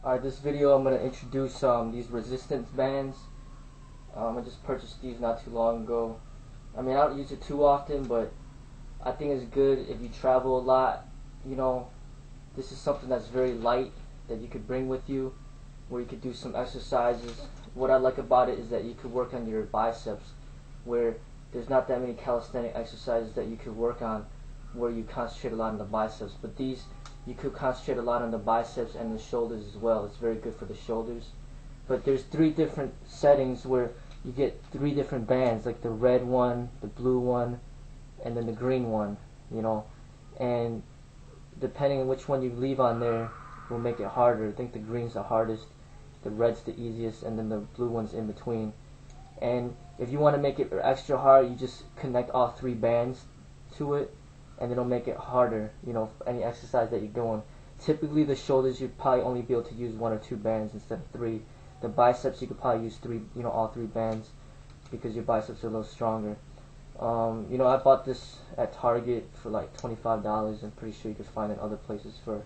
Alright, this video I'm going to introduce these resistance bands. I just purchased these not too long ago. I mean, I don't use it too often, but I think it's good if you travel a lot. You know, this is something that's very light that you could bring with you, where you could do some exercises. What I like about it is that you could work on your biceps, where there's not that many calisthenic exercises that you could work on where you concentrate a lot on the biceps, but these you could concentrate a lot on the biceps and the shoulders as well. It's very good for the shoulders. But there's 3 different settings where you get 3 different bands, like the red one, the blue one, and then the green one, you know. And depending on which one you leave on there will make it harder. I think the green's the hardest, the red's the easiest, and then the blue one's in between. And if you want to make it extra hard, you just connect all 3 bands to it, and it'll make it harder, you know, for any exercise that you're doing. Typically the shoulders you'd probably only be able to use 1 or 2 bands instead of 3. The biceps you could probably use 3, you know, all 3 bands, because your biceps are a little stronger. You know, I bought this at Target for like $25. I'm pretty sure you could find it other places for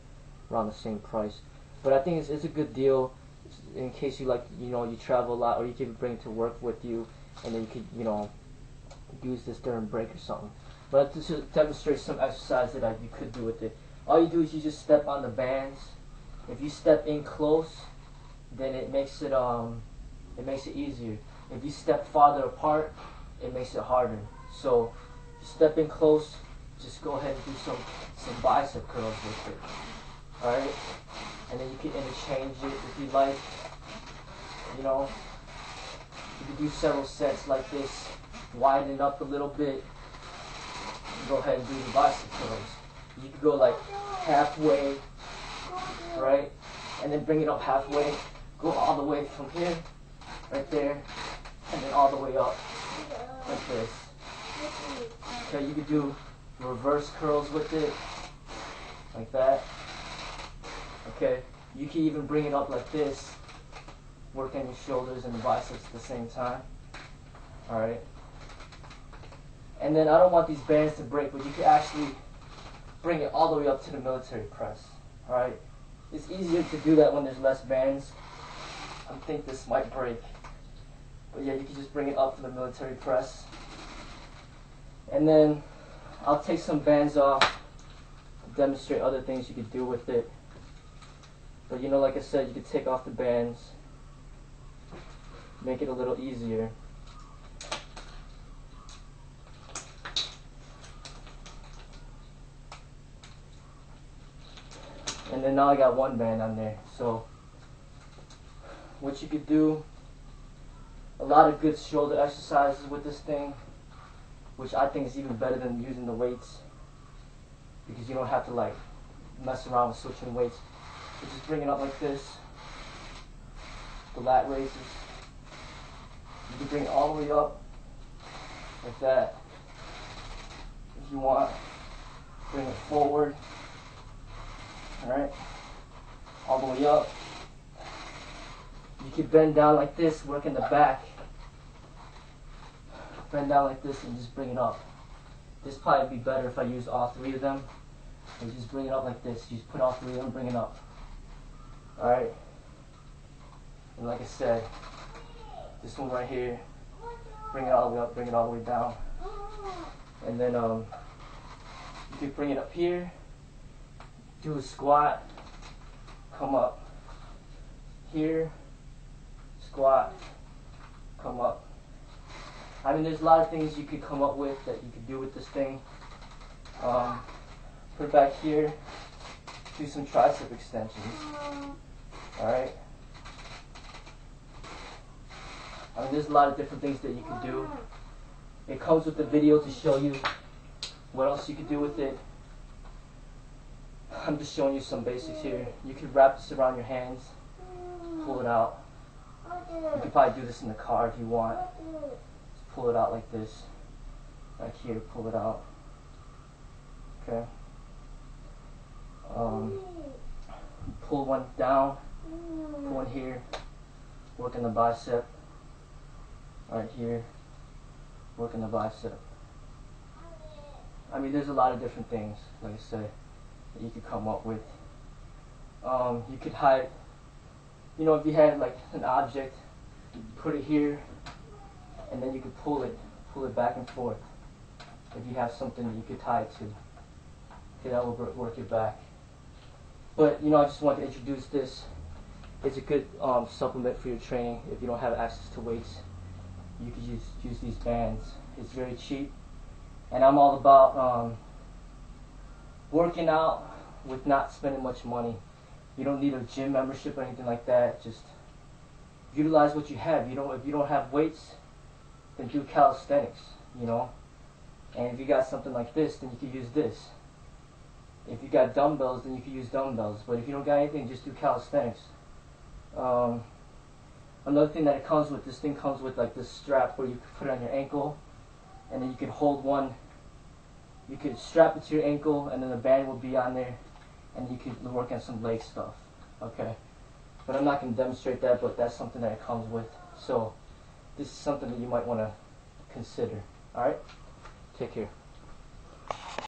around the same price. But I think it's a good deal in case you you travel a lot, or you could bring it to work with you, and then you could, you know, use this during break or something. But to demonstrate some exercise that you could do with it, all you do is you just step on the bands. If you step in close, then it makes it easier. If you step farther apart, it makes it harder. So you step in close, just go ahead and do some bicep curls with it. Alright? And then you can interchange it if you like. You know, you can do several sets like this, widen it up a little bit. Go ahead and do the bicep curls. You could go like halfway, right? And then bring it up halfway. Go all the way from here, right there, and then all the way up, like this. Okay, you could do reverse curls with it, like that. Okay, you can even bring it up like this, work on your shoulders and the biceps at the same time. Alright. And then I don't want these bands to break, but you can actually bring it all the way up to the military press. Alright? It's easier to do that when there's less bands. I think this might break. But yeah, you can just bring it up to the military press. And then I'll take some bands off to demonstrate other things you could do with it. But you know, like I said, you could take off the bands, make it a little easier. And then now I got 1 band on there. So what you could do, a lot of good shoulder exercises with this thing, which I think is even better than using the weights, because you don't have to like mess around with switching weights. You just bring it up like this, the lat raises. You can bring it all the way up like that. If you want, bring it forward. Alright, all the way up. You can bend down like this, work in the back. Bend down like this and just bring it up. This probably be better if I use all 3 of them. And just bring it up like this. You just put all 3 of them, bring it up. Alright. And like I said, this one right here, bring it all the way up, bring it all the way down. And then you can bring it up here. Do a squat, come up here, squat, come up. I mean, there's a lot of things you could come up with that you could do with this thing. Put it back here, do some tricep extensions. Alright? I mean, there's a lot of different things that you could do. It comes with the video to show you what else you could do with it. I'm just showing you some basics here. You can wrap this around your hands, pull it out. You can probably do this in the car if you want. Just pull it out like this. Right here, pull it out. Okay. Pull one down, pull one here, work in the bicep. Right here, work in the bicep. I mean, there's a lot of different things, like I said, that you could come up with. You could hide you know, if you had like an object, put it here, and then you could pull it back and forth. If you have something that you could tie it to, okay, that will work it back. But you know, I just want to introduce this. It's a good supplement for your training. If you don't have access to weights, you could use these bands. It's very cheap, and I'm all about working out with not spending much money. You don't need a gym membership or anything like that. Just utilize what you have. If you don't have weights, then do calisthenics. You know, and if you got something like this, then you could use this. If you got dumbbells, then you could use dumbbells. But if you don't got anything, just do calisthenics. Another thing that it comes with, this thing comes with like this strap where you can put it on your ankle, and then you can hold one. You could strap it to your ankle, and then the band will be on there, and you could work on some leg stuff. Okay, but I'm not going to demonstrate that, but that's something that it comes with. So this is something that you might want to consider. All right, take care.